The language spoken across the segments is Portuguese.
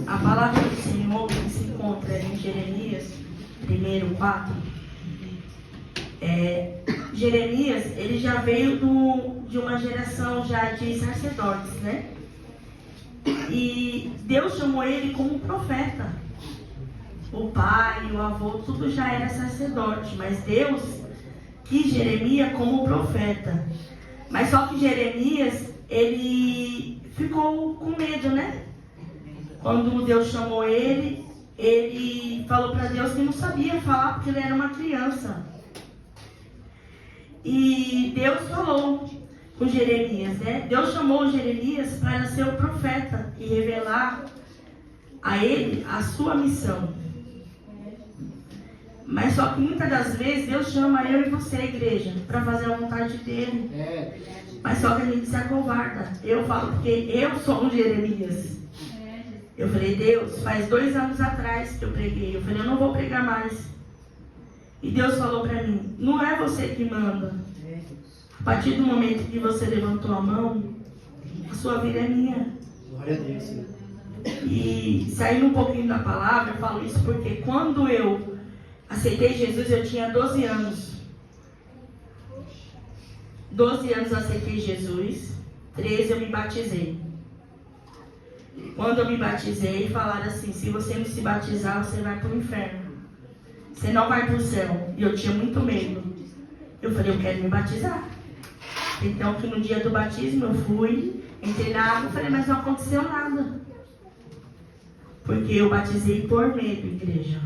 A palavra do Senhor que se encontra em Jeremias 1:4. Jeremias, ele já veio de uma geração já de sacerdotes, né? E Deus chamou ele como profeta. O pai, o avô, tudo já era sacerdote, mas Deus quis Jeremias como profeta. Mas só que Jeremias, ele ficou com medo, né? Quando Deus chamou ele, ele falou para Deus que não sabia falar porque ele era uma criança. E Deus falou com Jeremias, né? Deus chamou Jeremias para ser o profeta e revelar a ele a sua missão. Mas só que muitas das vezes Deus chama eu e você, igreja, para fazer a vontade dele. Mas só que a gente se acovarda. Eu falo porque eu sou um Jeremias. Eu falei, Deus, faz 2 anos atrás que eu preguei. Eu falei, eu não vou pregar mais. E Deus falou para mim, não é você que manda. A partir do momento que você levantou a mão, a sua vida é minha. Glória a Deus. E saindo um pouquinho da palavra, eu falo isso porque quando eu aceitei Jesus, eu tinha 12 anos. 12 anos aceitei Jesus, 13 eu me batizei. Quando eu me batizei, falaram assim, se você não se batizar, você vai para o inferno. Você não vai para o céu. E eu tinha muito medo. Eu falei, eu quero me batizar. Então, que no dia do batismo eu fui, entrei na água e falei, mas não aconteceu nada. Porque eu batizei por medo, igreja.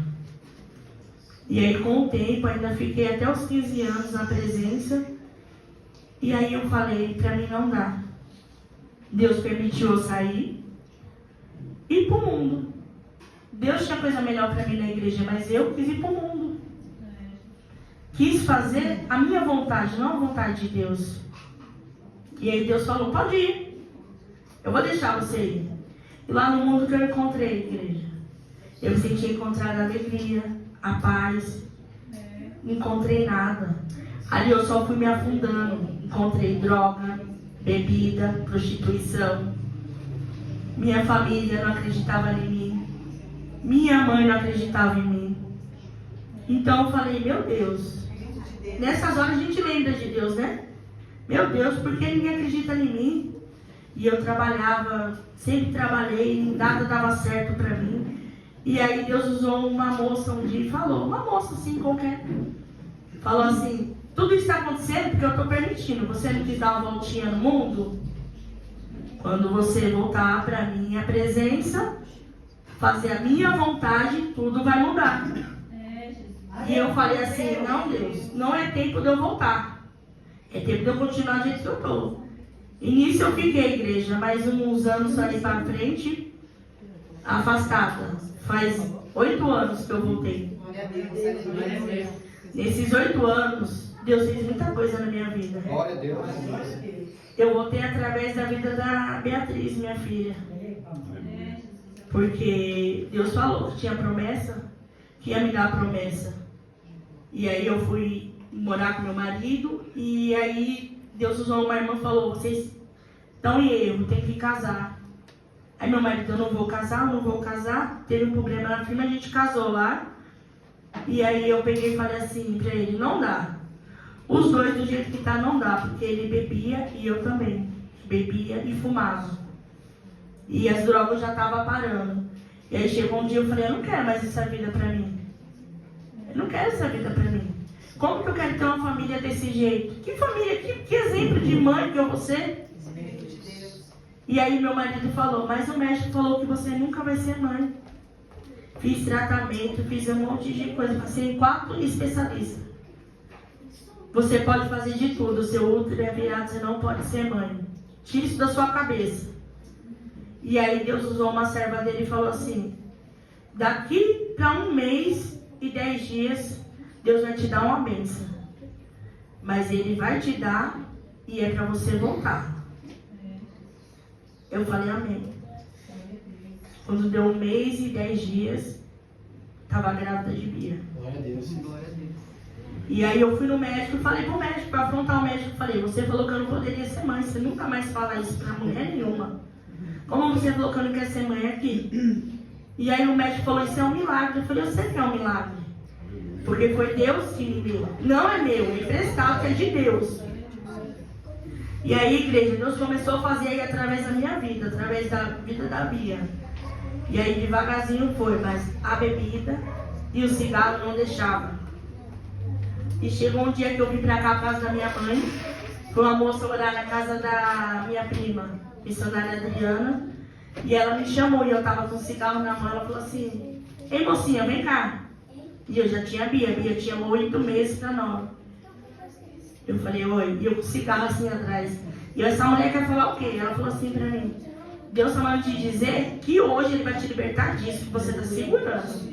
E aí, com o tempo, ainda fiquei até os 15 anos na presença. E aí eu falei, para mim não dá. Deus permitiu eu sair e ir para o mundo. Deus tinha coisa melhor para mim na igreja, mas eu quis ir para o mundo. Quis fazer a minha vontade, não a vontade de Deus. E aí Deus falou, pode ir. Eu vou deixar você ir. E lá no mundo que eu encontrei, igreja, eu me senti encontrar a alegria, a paz. Não encontrei nada. Ali eu só fui me afundando. Encontrei droga, bebida, prostituição. Minha família não acreditava em mim. Minha mãe não acreditava em mim. Então eu falei, meu Deus. Nessas horas a gente lembra de Deus, né? Meu Deus, por que ninguém acredita em mim? E eu trabalhava, sempre trabalhei, nada dava certo pra mim. E aí Deus usou uma moça um dia e falou, uma moça assim qualquer. Falou assim, tudo isso está acontecendo porque eu estou permitindo. Você não quis dar uma voltinha no mundo? Quando você voltar para a minha presença, fazer a minha vontade, tudo vai mudar. E eu falei assim, não Deus, não é tempo de eu voltar. É tempo de eu continuar do jeito que eu estou. E nisso eu fiquei, igreja, mais uns anos ali para frente, afastada. Faz 8 anos que eu voltei. Nesses 8 anos, Deus fez muita coisa na minha vida. Glória a Deus. Eu voltei através da vida da Beatriz, minha filha. Porque Deus falou que tinha promessa, que ia me dar a promessa. E aí eu fui morar com meu marido, e aí Deus usou uma irmã e falou, vocês estão em erro, tem que casar. Aí meu marido, eu não vou casar. Teve um problema na firma, a gente casou lá. E aí eu peguei e falei assim pra ele, não dá. Os dois do jeito que tá não dá, porque ele bebia e eu também. Bebia e fumava. E as drogas já estavam parando. E aí chegou um dia eu falei, eu não quero mais essa vida pra mim. Eu não quero essa vida pra mim. Como que eu quero ter uma família desse jeito? Que família, que exemplo de mãe que eu vou ser? E aí meu marido falou, mas o médico falou que você nunca vai ser mãe. Fiz tratamento, fiz um monte de coisa, passei em 4 especialistas. Você pode fazer de tudo, o seu útero é virado, você não pode ser mãe. Tira isso da sua cabeça. E aí Deus usou uma serva dele e falou assim, daqui para 1 mês e 10 dias, Deus vai te dar uma bênção. Mas Ele vai te dar e é para você voltar. Eu falei amém. Quando deu 1 mês e 10 dias, estava grávida de Bia. Glória a Deus. E aí eu fui no médico e falei pro médico, para afrontar o médico, falei, você falou que eu não poderia ser mãe, você nunca mais fala isso para mulher nenhuma. Como você falou que eu não quero ser mãe aqui? E aí o médico falou, isso é um milagre. Eu falei, eu sei que é um milagre. Porque foi Deus que me deu. Não é meu, é emprestado, é de Deus. E aí, igreja, Deus começou a fazer aí através da minha vida, através da vida da Bia. E aí devagarzinho foi, mas a bebida e o cigarro não deixavam. E chegou um dia que eu vim pra cá, pra casa da minha mãe. Foi uma moça orar na casa da minha prima, missionária Adriana. E ela me chamou e eu tava com um cigarro na mão. Ela falou assim, ei mocinha, vem cá. E eu já tinha a Bia tinha 8 meses pra 9. Eu falei, oi, e eu com o cigarro assim atrás. E essa mulher quer falar o quê? Ela falou assim pra mim, Deus está mandando te dizer que hoje Ele vai te libertar disso que você está segurando.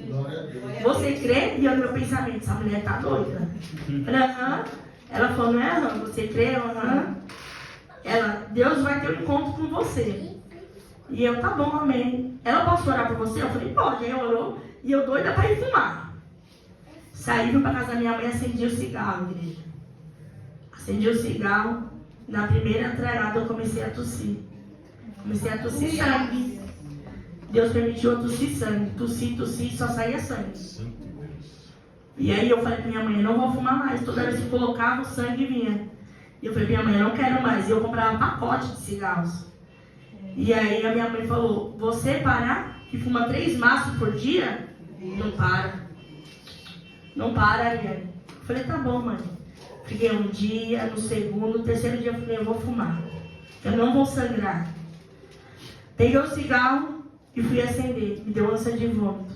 Você crê? E o meu pensamento, essa mulher tá doida. Eu falei, aham. Ela falou, não é aham, você crê? Aham. Ela, Deus vai ter um encontro com você. E eu, tá bom, amém. Ela, posso orar por você? Eu falei, pode. Aí orou e eu doida pra ir fumar. Saí, fui pra casa da minha mãe e acendi o cigarro, igreja. Acendi o cigarro. Na primeira trarada eu comecei a tossir. Comecei a tossir sangue. Deus permitiu eu tossir sangue. Tossi, só saía sangue. E aí eu falei pra minha mãe, eu não vou fumar mais. Toda vez que eu colocava, o sangue vinha. E eu falei pra minha mãe, eu não quero mais. E eu comprava um pacote de cigarros. E aí a minha mãe falou, você parar, que fuma 3 maços por dia? Não para. Não para, Ariane. Eu falei, tá bom, mãe. Fiquei um dia, no segundo, no terceiro dia eu falei, eu vou fumar. Eu não vou sangrar. Peguei o cigarro e fui acender. Me deu ânsia de vômito.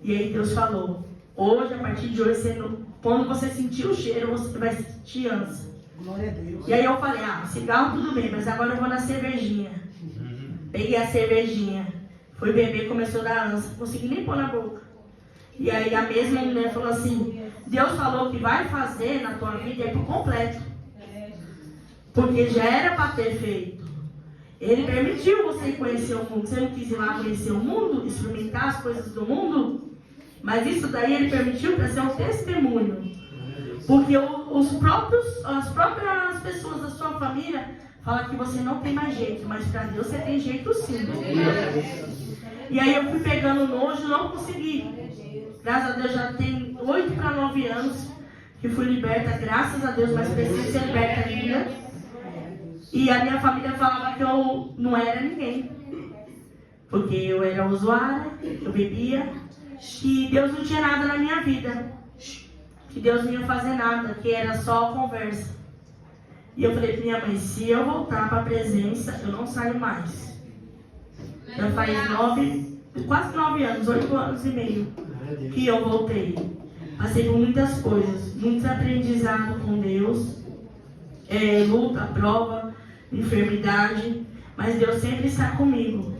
E aí Deus falou, hoje, a partir de hoje, quando você sentir o cheiro, você vai sentir ânsia. Glória a Deus. E aí eu falei, cigarro tudo bem, mas agora eu vou na cervejinha. Peguei a cervejinha. Fui beber, começou a dar ânsia. Não consegui nem pôr na boca. E aí a mesma mulher falou assim, Deus falou que vai fazer na tua vida é por completo. Porque já era para ter feito. Ele permitiu você conhecer o mundo. Você não quis ir lá conhecer o mundo, experimentar as coisas do mundo? Mas isso daí ele permitiu para ser um testemunho. Porque as próprias pessoas da sua família falam que você não tem mais jeito. Mas para Deus você tem jeito sim. E aí eu fui pegando nojo, não consegui. Graças a Deus já tem 8 para 9 anos que fui liberta, graças a Deus, mas preciso ser liberta ainda. E a minha família falava que eu não era ninguém. Porque eu era usuária, eu bebia, e Deus não tinha nada na minha vida. Que Deus não ia fazer nada, que era só conversa. E eu falei pra minha mãe, se eu voltar para a presença, eu não saio mais. Já faz quase 9 anos, 8 anos e meio. Que eu voltei. Passei por muitas coisas, muitos aprendizados com Deus, luta, prova, enfermidade, mas Deus sempre está comigo.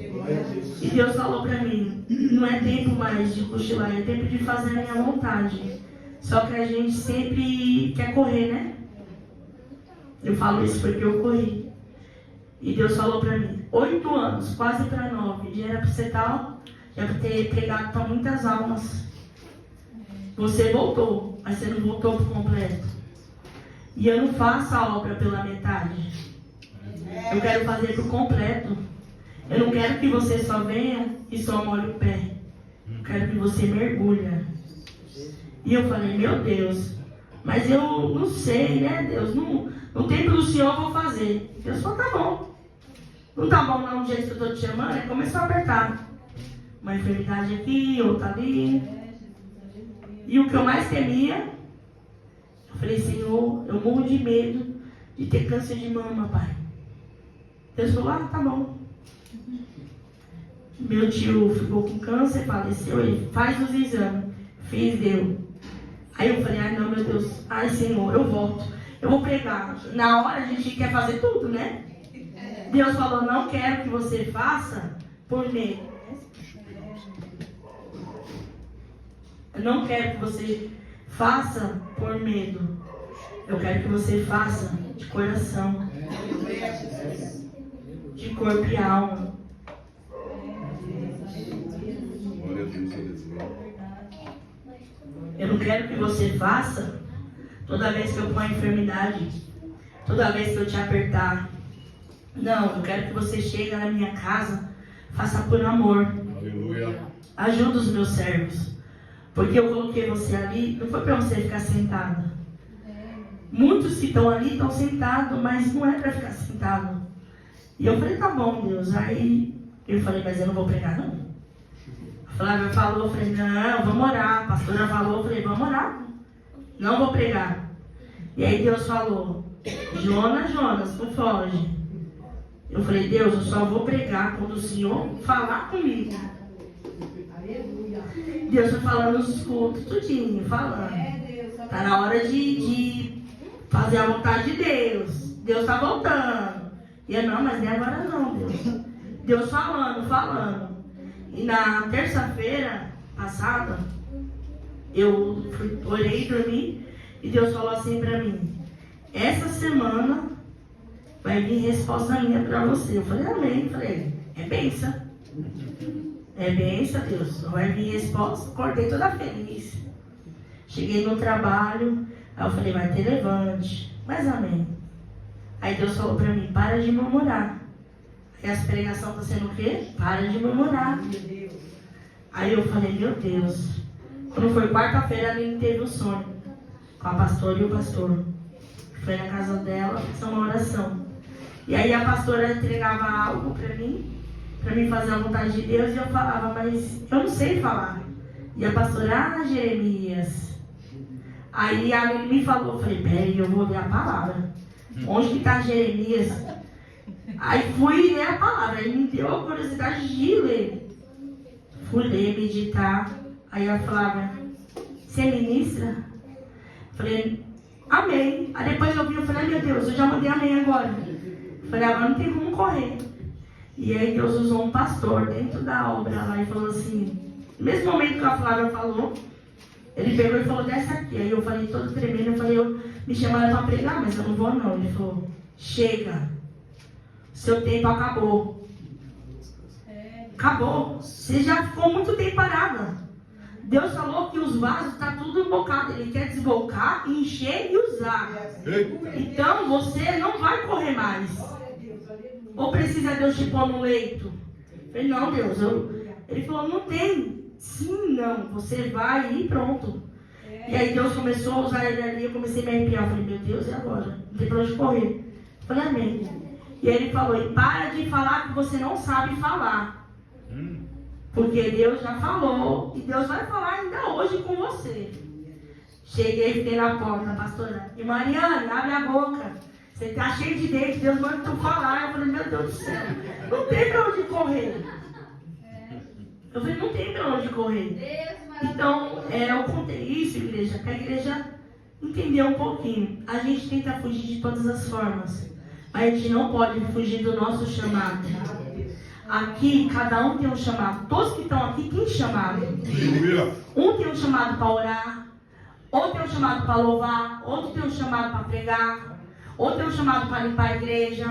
E Deus falou para mim, não é tempo mais de cochilar, é tempo de fazer a minha vontade. Só que a gente sempre quer correr, né? Eu falo isso porque eu corri. E Deus falou para mim, 8 anos, quase para 9, já era para você estar... Já ter pregado para muitas almas. Você voltou, mas você não voltou por completo. E eu não faço a obra pela metade. Eu quero fazer por completo. Eu não quero que você só venha e só molhe o pé. Eu quero que você mergulhe. E eu falei, meu Deus, mas eu não sei, né, Deus? No tempo do Senhor eu vou fazer. Deus falou, tá bom. Não tá bom não, do jeito que eu estou te chamando? Aí começou a apertar. Uma enfermidade aqui, outra ali. E o que eu mais temia, eu falei, Senhor, eu morro de medo de ter câncer de mama, Pai. Deus falou, tá bom. Meu tio ficou com câncer, faleceu, ele faz os exames. Fiz, deu. Aí eu falei, não, meu Deus, Senhor, eu volto. Eu vou pregar. Na hora a gente quer fazer tudo, né? Deus falou, não quero que você faça por medo. Eu não quero que você faça por medo. Eu quero que você faça de coração, de corpo e alma. Eu não quero que você faça toda vez que eu ponho a enfermidade, toda vez que eu te apertar. Não, eu quero que você chegue na minha casa, faça por amor. Aleluia. Ajuda os meus servos. Porque eu coloquei você ali, não foi para você ficar sentada. Muitos que estão ali estão sentados, mas não é para ficar sentado. E eu falei, tá bom, Deus. Aí eu falei, mas eu não vou pregar, não. A Flávia falou, eu falei, não, vamos orar. A pastora falou, eu falei, vamos orar. Não vou pregar. E aí Deus falou, Jonas, não foge. Eu falei, Deus, eu só vou pregar quando o Senhor falar comigo. Deus está falando nos cultos, tudinho, falando. Está na hora de fazer a vontade de Deus. Deus está voltando. E eu, não, mas nem agora não, Deus. Deus falando. E na terça-feira passada, eu orei e dormi. E Deus falou assim para mim, essa semana vai vir resposta minha para você. Eu falei, amém. Eu falei, é bênção. É bênção, Deus. Vai vir resposta. Acordei toda feliz. Cheguei no trabalho. Aí eu falei, vai ter levante. Mas amém. Aí Deus falou pra mim, para de murmurar. Aí as pregações estão sendo o quê? Para de murmurar. Aí eu falei, meu Deus. Quando foi quarta-feira, a Aline teve um sonho com a pastora e o pastor. Foi na casa dela, fiz uma oração. E aí a pastora entregava algo pra mim fazer a vontade de Deus, e eu falava, mas eu não sei falar. E a pastora, Jeremias. Aí a Aline me falou, eu falei, peraí, eu vou ler a palavra. Onde que está Jeremias? Aí fui ler a palavra, aí me deu a curiosidade de ler. Fui ler, meditar. Aí ela falava, você é ministra? Falei, amém. Aí depois eu vi, eu falei, meu Deus, eu já mandei amém agora. Falei, agora não tem como correr. E aí Deus usou um pastor dentro da obra lá e falou assim, no mesmo momento que a Flávia falou, ele pegou e falou, desce aqui. Aí eu falei, todo tremendo, eu falei, me chamaram para pregar, mas eu não vou não. Ele falou, chega, seu tempo acabou. Acabou. Você já ficou muito tempo parada. Deus falou que os vasos estão tudo embocado. Ele quer desbocar, encher e usar. Então você não vai correr mais. Ou precisa Deus te pôr no leito? Eu falei, não, Deus. Ele falou, não tem. Sim, não. Você vai e pronto. E aí Deus começou a usar ele ali. Eu comecei a me arrepiar. Eu falei, meu Deus, e agora? Não tem pra onde correr. Eu falei, amém. E aí ele falou, e para de falar que você não sabe falar. Porque Deus já falou. E Deus vai falar ainda hoje com você. Cheguei, fiquei na porta, pastora. E Mariana, abre a boca. Você está cheio de dente, Deus manda tu falar. Eu falei, meu Deus do céu, não tem para onde correr. Eu falei, não tem para onde correr. Então, eu contei isso, igreja, para a igreja entender um pouquinho. A gente tenta fugir de todas as formas, mas a gente não pode fugir do nosso chamado. Aqui, cada um tem um chamado. Todos que estão aqui têm chamado. Um tem um chamado para orar, outro tem um chamado para louvar, outro tem um chamado para pregar, outro tem um chamado para limpar a igreja,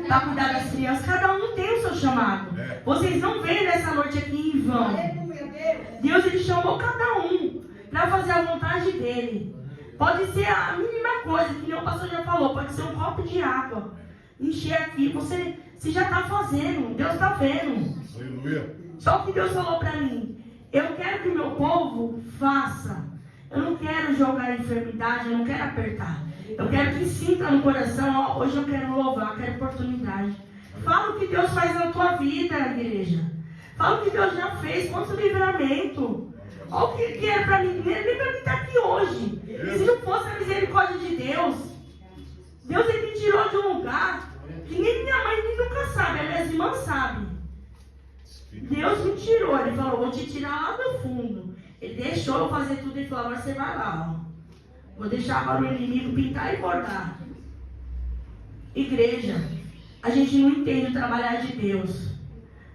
para cuidar das crianças. Cada um tem o seu chamado. Vocês não vêm nessa noite aqui em vão. Deus, Ele chamou cada um para fazer a vontade dEle. Pode ser a mínima coisa, que nem o pastor já falou, pode ser um copo de água. Encher aqui, você já está fazendo, Deus está vendo. Só que Deus falou para mim, eu quero que o meu povo faça. Eu não quero jogar enfermidade, eu não quero apertar. Eu quero que sinta no coração, ó, hoje eu quero louvar, eu quero oportunidade. Fala o que Deus faz na tua vida, igreja. Fala o que Deus já fez, quanto livramento. Olha o que era para mim, nem para mim estar aqui hoje. Se não fosse a misericórdia de Deus, Deus Ele me tirou de um lugar que nem minha mãe nem nunca sabe, as minhas irmãs sabem. Deus me tirou, Ele falou, vou te tirar lá do fundo. Ele deixou eu fazer tudo e falou, agora você vai lá, ó. Vou deixar agora o inimigo pintar e bordar. Igreja, a gente não entende o trabalhar de Deus.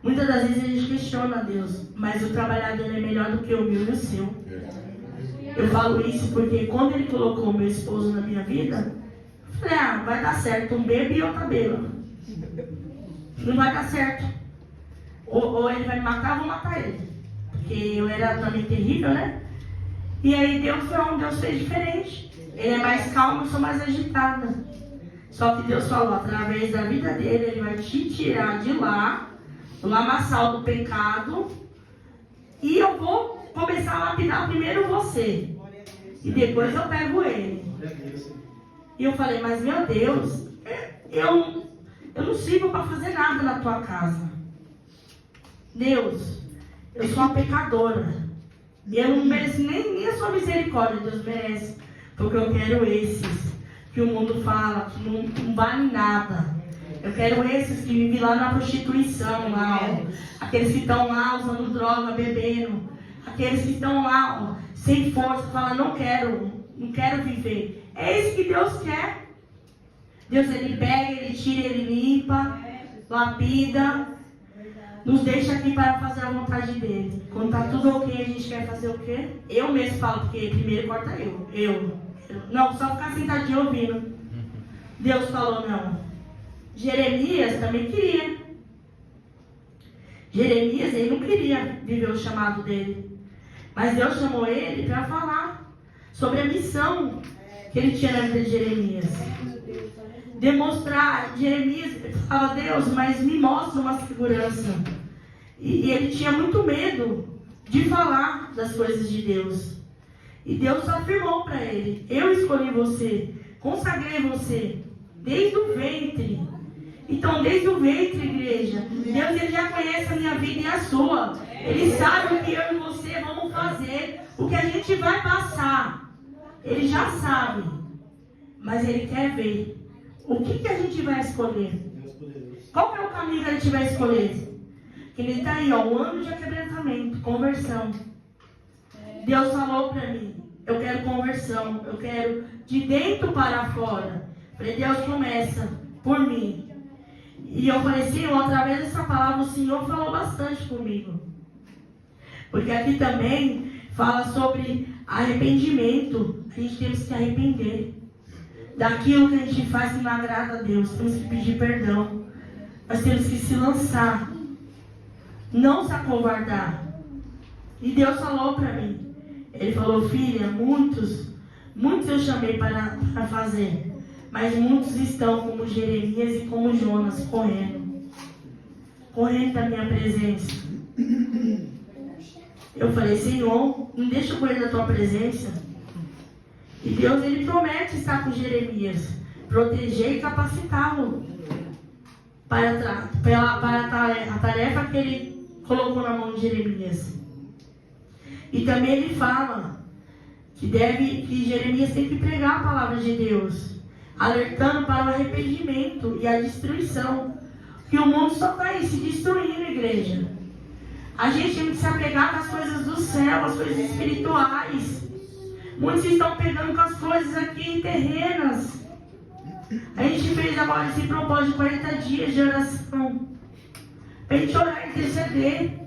Muitas das vezes a gente questiona Deus, mas o trabalhar dele é melhor do que o meu e o seu. Eu falo isso porque quando Ele colocou o meu esposo na minha vida, eu falei, vai dar certo, um bebê e outra bêbada. Não vai dar certo. Ou ele vai me matar, eu vou matar ele. Porque eu era também terrível, né? E aí Deus fez diferente. Ele é mais calmo, eu sou mais agitada. Só que Deus falou, através da vida dele, Ele vai te tirar de lá, do lamaçal do pecado, eu vou começar a lapidar primeiro você. E depois eu pego ele. E eu falei, mas meu Deus, eu não sirvo para fazer nada na tua casa. Deus, eu sou uma pecadora. E eu não mereço nem a sua misericórdia, Deus merece. Porque eu quero esses que o mundo fala, que não vale nada. Eu quero esses que vivem lá na prostituição, lá, ó. Aqueles que estão lá usando droga, bebendo. Aqueles que estão lá, ó, sem força, falam, não quero viver. É isso que Deus quer. Deus, Ele pega, Ele tira, Ele limpa, lapida, nos deixa aqui para fazer a vontade dEle. Quando está tudo ok, a gente quer fazer o quê? Eu mesmo falo, porque primeiro corta eu. Não, só ficar sentadinho ouvindo. Deus falou, não. Jeremias também queria. Jeremias, ele não queria viver o chamado dele. Mas Deus chamou ele para falar sobre a missão que ele tinha na vida de Jeremias. Demonstrar, Jeremias falava, Deus, mas me mostra uma segurança. E ele tinha muito medo de falar das coisas de Deus. E Deus afirmou para ele, eu escolhi você, consagrei você, desde o ventre. Então, desde o ventre, igreja, Deus, Ele já conhece a minha vida e a sua. Ele sabe o que eu e você vamos fazer, o que a gente vai passar. Ele já sabe, mas Ele quer ver o que a gente vai escolher. Qual que é o caminho que a gente vai escolher? Que Ele está aí, ó, um ano de quebrantamento, conversão. Deus falou para mim, eu quero conversão, eu quero de dentro para fora. Falei, Deus, começa por mim. E eu falei, Senhor, através dessa palavra, o Senhor falou bastante comigo. Porque aqui também fala sobre arrependimento. A gente tem que se arrepender daquilo que a gente faz que não agrada a Deus. Temos que pedir perdão. Nós temos que se lançar. Não se acovardar. E Deus falou para mim. Ele falou, filha, muitos eu chamei para fazer. Mas muitos estão como Jeremias e como Jonas, correndo da minha presença. Eu falei, Senhor, não deixa eu correr da tua presença. E Deus, Ele promete estar com Jeremias, proteger e capacitá-lo para a tarefa que Ele colocou na mão de Jeremias. E também Ele fala que Jeremias tem que pregar a palavra de Deus, alertando para o arrependimento e a destruição. Que o mundo só está aí se destruindo, igreja. A gente tem que se apegar com as coisas do céu, as coisas espirituais. Muitos estão pegando com as coisas aqui terrenas. A gente fez agora esse propósito de 40 dias de oração. Para a gente orar e interceder.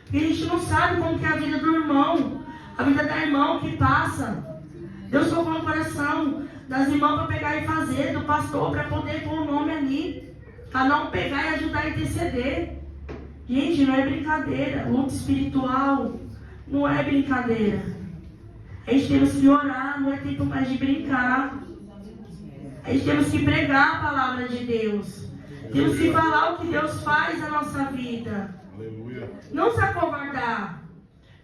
Porque a gente não sabe como que é a vida do irmão, a vida da irmã que passa. Deus colocou no coração das irmãs para pegar e fazer, do pastor para poder pôr o nome ali, para não pegar e ajudar a interceder. Gente, não é brincadeira. Luta espiritual não é brincadeira. A gente temos que orar, não é tempo mais de brincar. A gente temos que pregar a palavra de Deus. Temos que falar o que Deus faz na nossa vida. Aleluia. Não se acovardar.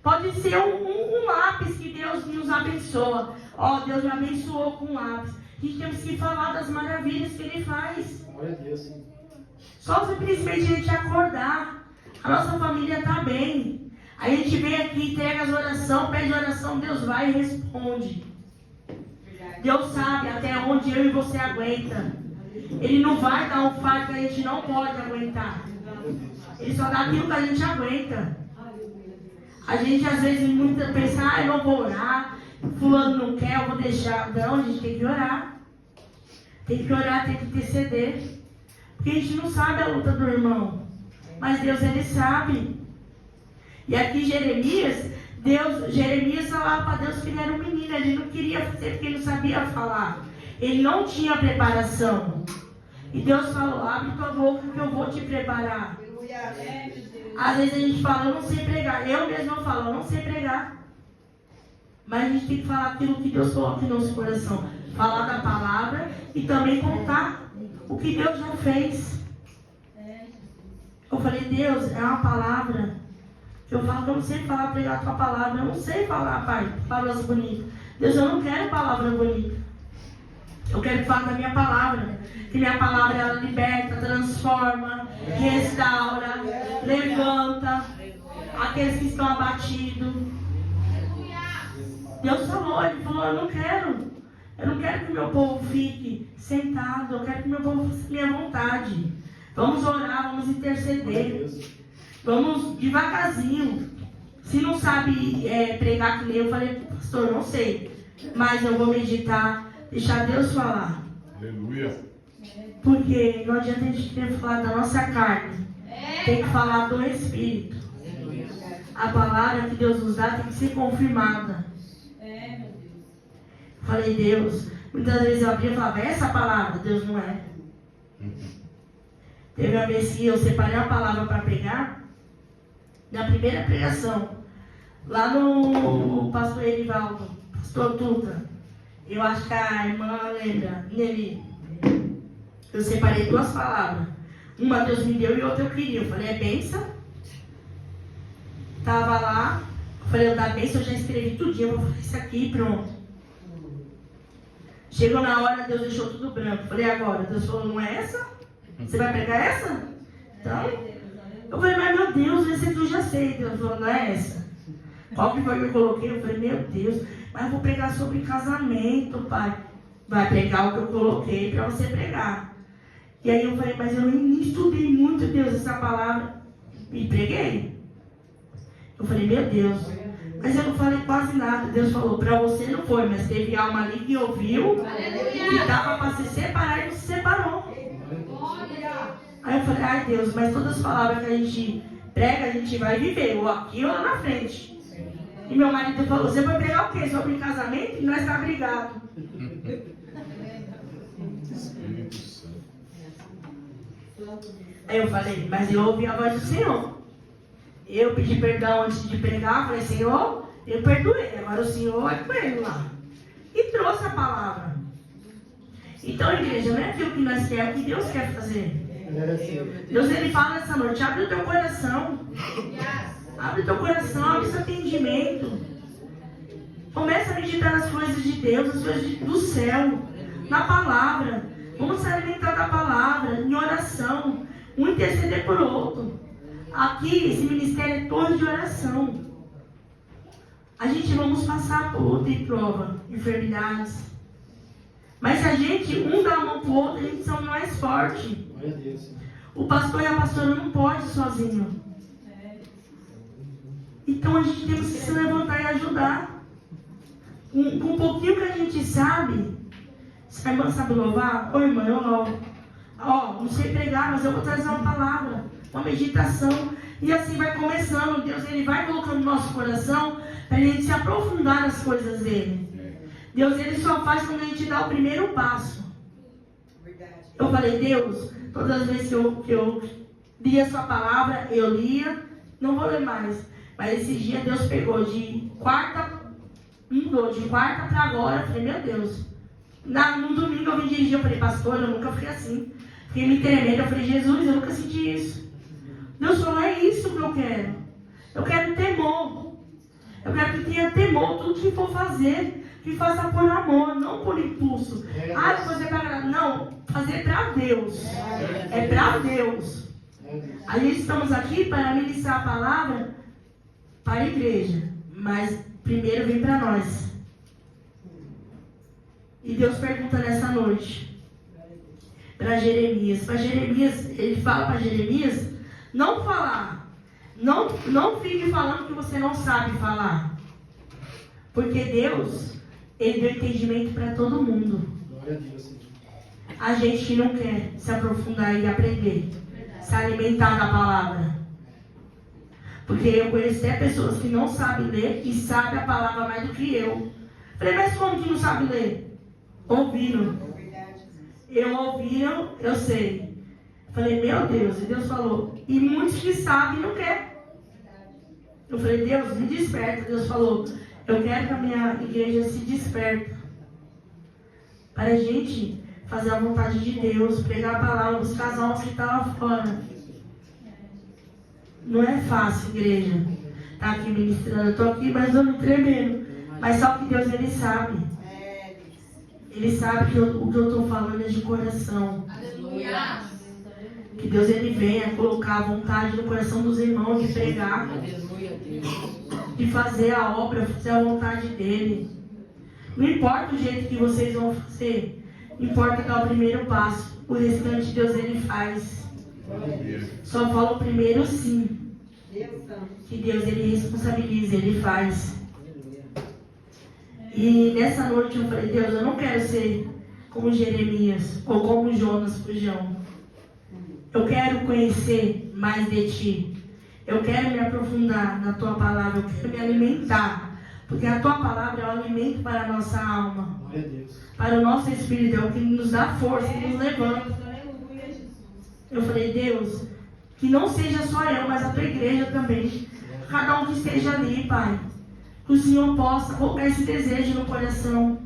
Pode ser um lápis que Deus nos abençoa. Ó, Deus me abençoou com um lápis. A gente temos que falar das maravilhas que Ele faz. Glória a Deus, sim. Só simplesmente a gente acordar. A nossa família está bem. A gente vem aqui, entrega as orações, pede oração, Deus vai e responde. Deus sabe até onde eu e você aguenta. Ele não vai dar um fardo que a gente não pode aguentar. Ele só dá aquilo que a gente aguenta. A gente às vezes muita pensa, eu não vou orar, fulano não quer, eu vou deixar. Não, a gente tem que orar. Tem que orar, tem que interceder. Porque a gente não sabe a luta do irmão. Mas Deus, Ele sabe. E aqui Jeremias falava para Deus que ele era um menino. Ele não queria fazer porque ele não sabia falar. Ele não tinha preparação. E Deus falou, abre tua boca que eu vou te preparar. Às vezes a gente fala, eu não sei pregar. Eu mesmo falo, eu não sei pregar. Mas a gente tem que falar aquilo que Deus coloca em nosso coração. Falar da palavra e também contar o que Deus já fez. Eu falei, Deus, é uma palavra Eu falo que eu não sei falar, pregar a tua palavra. Eu não sei falar, Pai, palavras bonitas. Deus, eu não quero palavra bonita. Eu quero falar da minha palavra. Que minha palavra, ela liberta, transforma, restaura, levanta aqueles que estão abatidos. Deus falou, Ele falou, eu não quero que meu povo fique sentado, eu quero que meu povo faça minha vontade. Vamos orar, vamos interceder, vamos devagarzinho. Se não sabe pregar que nem eu falei, pastor, não sei, mas eu vou meditar, deixar Deus falar. Aleluia. Porque não adianta a gente ter que falar da nossa carne, tem que falar do Espírito. A palavra que Deus nos dá tem que ser confirmada. Falei, Deus, muitas vezes eu abria e falava, essa palavra, Deus não é. Teve uma vez que eu separei uma palavra para pregar, na primeira pregação, lá no pastor Erivaldo, pastor Tuta, eu acho que a irmã lembra, nele, eu separei duas palavras. Uma Deus me deu e outra eu queria. Eu falei, é bênção. Tava lá, eu falei, da bênção eu já escrevi tudinho, eu vou fazer isso aqui e pronto. Chegou na hora, Deus deixou tudo branco. Falei, agora, Deus falou, não é essa? Você vai pregar essa? Então, eu falei, mas meu Deus, esse tu já sei. Deus falou, não é essa? Qual que foi que eu coloquei? Eu falei, meu Deus, mas eu vou pregar sobre casamento, pai. Vai pregar o que eu coloquei para você pregar. E aí eu falei, mas eu nem estudei muito, Deus, essa palavra. E preguei. Eu falei, meu Deus, mas eu não falei quase nada. Deus falou, para você não foi, mas teve alma ali que ouviu, que dava para se separar e não se separou. Aí eu falei, ai Deus, mas todas as palavras que a gente prega, a gente vai viver, ou aqui ou lá na frente. E meu marido falou, você vai pregar o quê? Sobre casamento? E nós estamos brigados. Aí eu falei, mas eu ouvi a voz do Senhor. Eu pedi perdão antes de pregar, falei, Senhor, eu perdoei, agora o Senhor vai com ele lá. E trouxe a palavra. Então, igreja, não é aquilo que nós queremos, é o que Deus quer fazer. Deus, Ele fala essa noite, abre o teu coração. Abre o teu coração, abre o seu entendimento. Começa a meditar nas coisas de Deus, nas coisas do céu, na palavra. Vamos se alimentar da palavra, em oração, um interceder por outro. Aqui, esse ministério é todo de oração. A gente vamos passar por luta e prova, enfermidades. Mas se a gente, um dá a mão para o outro, a gente são mais forte. O pastor e a pastora não podem sozinho. Então a gente tem que se levantar e ajudar. Com um pouquinho que a gente sabe. Se a irmã sabe louvar, ô irmã, eu louvo. Não sei pregar, mas eu vou trazer uma palavra, uma meditação. E assim vai começando. Deus, Ele vai colocando no nosso coração para a gente se aprofundar nas coisas dEle. Deus, Ele só faz quando a gente dá o primeiro passo. Eu falei, Deus, todas as vezes que eu lia a sua palavra, eu lia, não vou ler mais. Mas esses dias Deus pegou de quarta, mudou de quarta para agora. Eu falei, meu Deus. No domingo eu vim dirigir, eu falei, pastor, eu nunca fui assim. Fiquei me tremendo, eu falei, Jesus, eu nunca senti isso. Deus falou, é isso que eu quero. Eu quero temor. Eu quero que tenha temor, tudo que for fazer, que faça por amor, não por impulso. Fazer para agradar. Não, fazer para Deus. É para Deus. A gente estamos aqui para ministrar a palavra para a igreja. Mas primeiro vem para nós. E Deus pergunta nessa noite para Jeremias. Para Jeremias, ele fala para Jeremias não falar. Não fique falando que você não sabe falar. Porque Deus, Ele deu entendimento para todo mundo. A gente não quer se aprofundar e aprender. Se alimentar da palavra. Porque eu conheço até pessoas que não sabem ler e sabem a palavra mais do que eu. Falei, mas como que não sabe ler? Ouviram. Eu sei. Falei, meu Deus, e Deus falou, e muitos que sabem não querem. Eu falei, Deus, me desperta. Deus falou, eu quero que a minha igreja se desperte. Para a gente fazer a vontade de Deus, pregar a palavra, buscar as almas que estão lá fora. Não é fácil, igreja. estar aqui ministrando. Eu estou aqui, mas eu não tremendo. Mas só que Deus, Ele sabe. Ele sabe que o que eu estou falando é de coração. Aleluia. Que Deus, Ele venha colocar a vontade no coração dos irmãos de pregar. De fazer a obra, fazer a vontade dEle. Não importa o jeito que vocês vão fazer. Importa dar o primeiro passo. O restante Deus, Ele faz. Só fala o primeiro sim. Que Deus, Ele responsabiliza, Ele faz. E nessa noite eu falei, Deus, eu não quero ser como Jeremias ou como Jonas Fujão. Eu quero conhecer mais de Ti. Eu quero me aprofundar na Tua palavra. Eu quero me alimentar. Porque a Tua palavra é o alimento para a nossa alma. Para o nosso espírito. É o que nos dá força, que nos levanta. Eu falei, Deus, que não seja só eu, mas a Tua igreja também. Cada um que esteja ali, Pai. Que o Senhor possa colocar esse desejo no coração.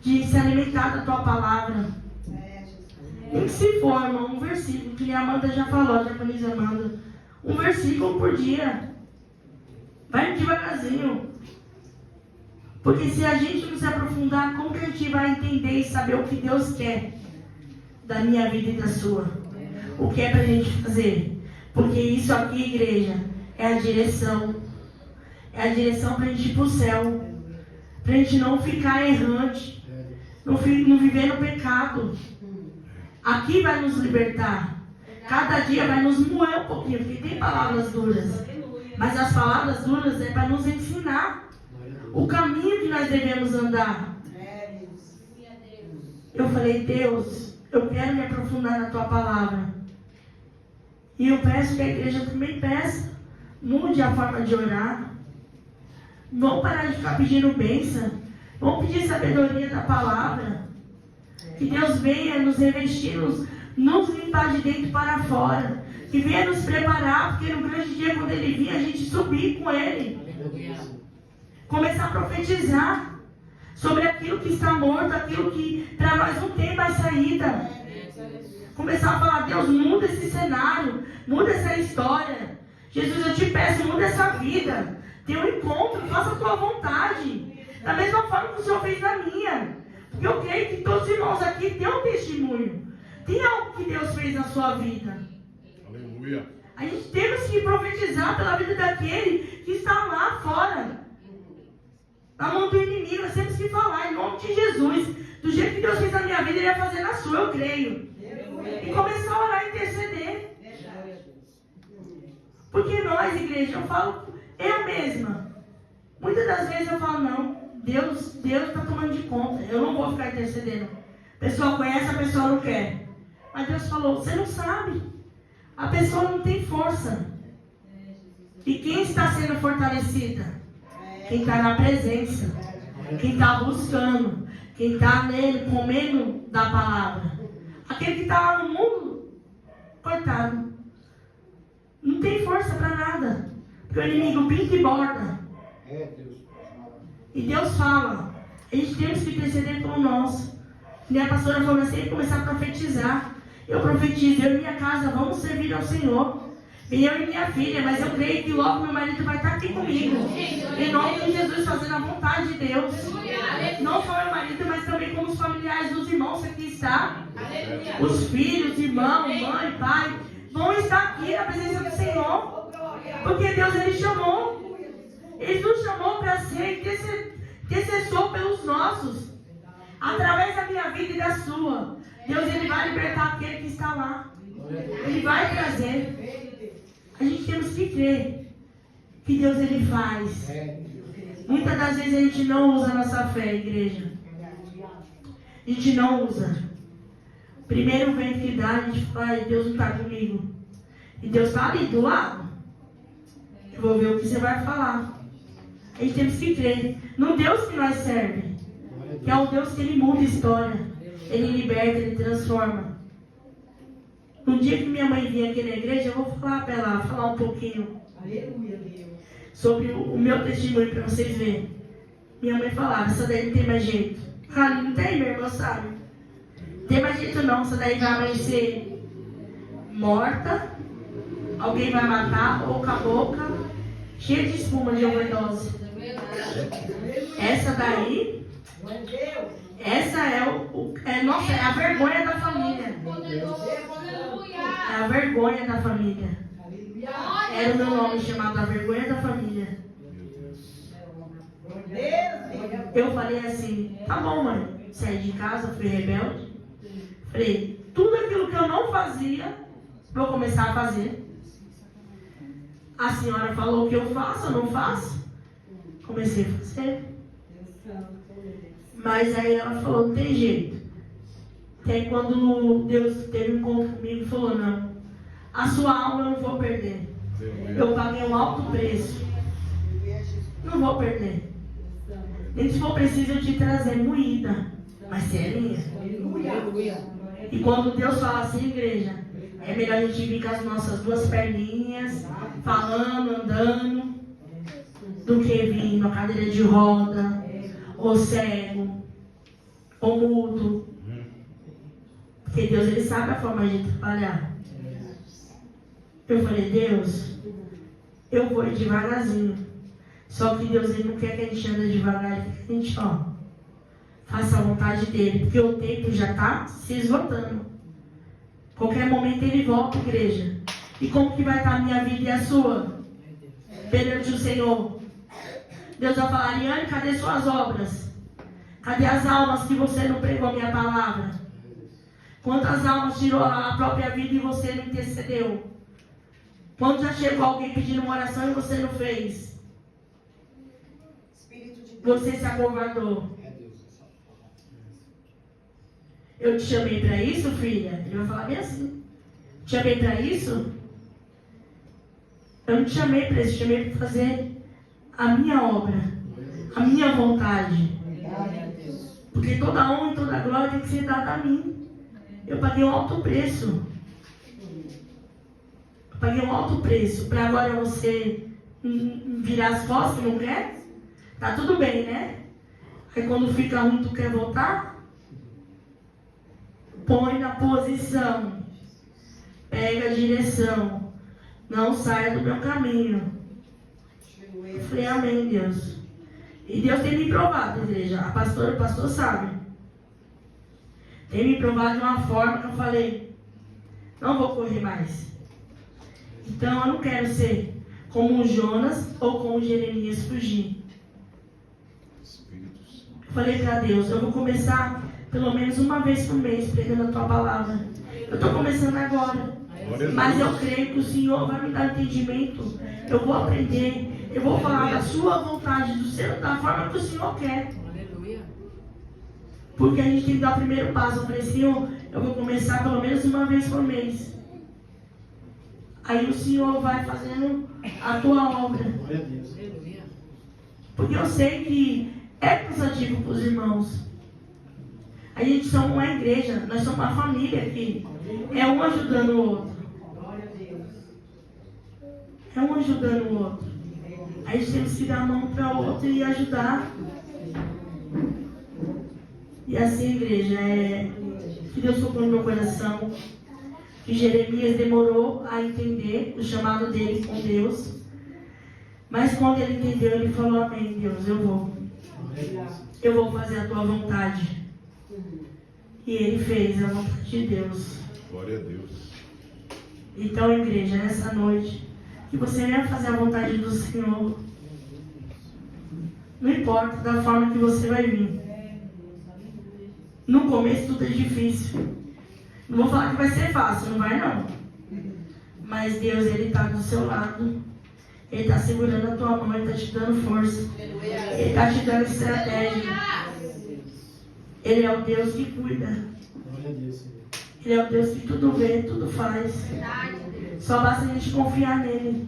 De se alimentar da Tua palavra. Nem que se for, irmão, um versículo. Que a Amanda já falou, a japonesa Amanda. Um versículo por dia. Vai devagarzinho. Porque se a gente não se aprofundar, como que a gente vai entender e saber o que Deus quer da minha vida e da sua? O que é pra gente fazer? Porque isso aqui, igreja, é a direção. É a direção pra gente ir pro céu. Pra gente não ficar errante. Não viver no pecado. Aqui vai nos libertar. Cada dia vai nos moer um pouquinho. Porque tem palavras duras. Mas as palavras duras é para nos ensinar o caminho que nós devemos andar. Eu falei, Deus, eu quero me aprofundar na Tua palavra. E eu peço que a igreja também peça. Mude a forma de orar. Vamos parar de ficar pedindo bênção. Vamos pedir sabedoria da palavra. Que Deus venha nos revestir, nos limpar de dentro para fora. Que venha nos preparar, porque no grande dia, quando Ele vir, a gente subir com Ele. Começar a profetizar sobre aquilo que está morto, aquilo que para nós não tem mais saída. Começar a falar, Deus, muda esse cenário, muda essa história. Jesus, eu te peço, muda essa vida. Tenha um encontro, faça a Tua vontade. Da mesma forma que o Senhor fez na minha. Porque eu creio que todos os irmãos aqui têm um testemunho. Tem algo que Deus fez na sua vida. Aleluia. A gente temos que profetizar pela vida daquele que está lá fora. Na mão do inimigo, nós temos que falar em nome de Jesus. Do jeito que Deus fez na minha vida, Ele vai fazer na sua, eu creio. E começar a orar e interceder. Porque nós, igreja, eu falo, eu mesma. Muitas das vezes eu falo, não, Deus está tomando de conta. Eu não vou ficar intercedendo. A pessoa conhece, a pessoa não quer. Mas Deus falou, você não sabe. A pessoa não tem força. E quem está sendo fortalecida? Quem está na presença. Quem está buscando. Quem está nele, comendo da palavra. Aquele que está lá no mundo, coitado. Não tem força para nada. Porque o inimigo pinta e borda. E Deus fala. A gente temos que interceder pelo nosso. E a pastora falou assim, ele começar a profetizar. Eu profetizo, eu e minha casa vamos servir ao Senhor. E eu e minha filha, mas eu creio que logo meu marido vai estar aqui comigo. Em nome de Jesus, fazendo a vontade de Deus. Não só meu marido, mas também como os familiares dos irmãos que aqui estão. Os filhos, irmãos, mãe, pai, vão estar aqui na presença do Senhor. Porque Deus, Ele chamou. Ele nos chamou para ser intercessor pelos nossos. Através da minha vida e da sua. Deus, Ele vai libertar aquele que está lá. Ele vai trazer. A gente temos que crer que Deus, Ele faz. Muitas das vezes a gente não usa a nossa fé, igreja. A gente não usa. Primeiro vento que dá, a gente fala, Deus não está comigo. E Deus está ali do lado. Eu vou ver o que você vai falar. A gente temos que crer no Deus que nós servemos. Que é o Deus que Ele muda a história. Ele liberta, Ele transforma. No dia que minha mãe vinha aqui na igreja, eu vou falar para ela, falar um pouquinho sobre o meu testemunho para vocês verem. Minha mãe falava, essa daí não tem mais jeito. Ah, não tem, meu irmão, sabe? Não tem mais jeito não, essa daí vai amanhecer morta. Alguém vai matar, ou com a boca cheia de espuma de overdose. Essa daí, essa é nossa, é a vergonha da família. É a vergonha da família. Era o meu nome chamado A Vergonha da Família. Eu falei assim, tá bom, mãe. Saí de casa, fui rebelde. Falei, tudo aquilo que eu não fazia, vou começar a fazer. A senhora falou que eu faço, eu não faço. Comecei a fazer. Mas aí ela falou, não tem jeito. E aí quando Deus teve um encontro comigo, falou, não, a sua alma eu não vou perder. Eu paguei um alto preço. Não vou perder. Nem se for preciso eu te trazer moída. Mas você é minha. E quando Deus fala assim, igreja, é melhor a gente vir com as nossas duas perninhas, falando, andando, do que vir numa cadeira de roda, ou cego, ou mudo. Porque Deus, Ele sabe a forma de trabalhar. Eu falei, Deus, eu vou ir devagarzinho. Só que Deus, Ele não quer que a gente ande devagar, Ele quer que a gente, faça a vontade dEle. Porque o tempo já está se esgotando. Qualquer momento Ele volta, igreja. E como que vai estar a minha vida e a sua? Perante o Senhor. Deus vai falar, Ariane, cadê suas obras? Cadê as almas que você não pregou a minha palavra? Quantas almas tirou a própria vida e você não intercedeu? Quando já chegou alguém pedindo uma oração e você não fez? Você se acovardou. Eu te chamei para isso, filha? Ele vai falar bem assim. Te chamei para isso? Eu não te chamei para isso, te chamei para fazer a minha obra, a minha vontade. Porque toda honra e toda glória tem que ser dada a mim. Eu paguei um alto preço. Eu paguei um alto preço. Para agora você virar as costas, não quer? Tá tudo bem, né? Aí quando fica ruim, tu quer voltar? Põe na posição. Pega a direção. Não saia do meu caminho. Eu falei, amém, Deus. E Deus tem me provado, igreja. O pastor sabe. Tem me provado de uma forma que eu falei, não vou correr mais. Então eu não quero ser como o Jonas ou como o Jeremias fugir. Eu falei para Deus, eu vou começar pelo menos uma vez por mês pregando a tua palavra. Eu estou começando agora. Mas eu creio que o Senhor vai me dar entendimento. Eu vou aprender. Eu vou falar da sua vontade, da forma que o Senhor quer. Porque a gente tem que dar o primeiro passo. Eu falei, Senhor, eu vou começar pelo menos uma vez por mês. Aí o Senhor vai fazendo a tua obra. Porque eu sei que é cansativo para os irmãos. A gente somos uma igreja, nós somos uma família aqui. É um ajudando o outro. É um ajudando o outro. A gente tem que dar a mão para o outro e ajudar. E assim, igreja, que Deus tocou no meu coração, que Jeremias demorou a entender o chamado dele com Deus, mas quando ele entendeu, ele falou, amém, Deus, eu vou fazer a tua vontade. E ele fez a vontade de Deus. Glória a Deus. Então, igreja, nessa noite, que você venha fazer a vontade do Senhor. Não importa da forma que você vai vir. No começo tudo é difícil. Não vou falar que vai ser fácil, não vai não. Mas Deus, Ele está do seu lado. Ele está segurando a tua mão, Ele está te dando força. Ele está te dando estratégia. Ele é o Deus que cuida. Ele é o Deus que tudo vê, tudo faz. Só basta a gente confiar nele.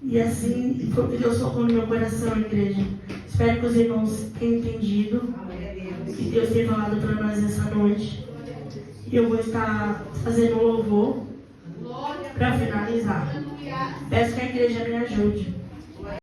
E assim, foi o que Deus colocou no meu coração, igreja. Espero que os irmãos tenham entendido o que Deus tem falado para nós essa noite. E eu vou estar fazendo um louvor para finalizar. Peço que a igreja me ajude.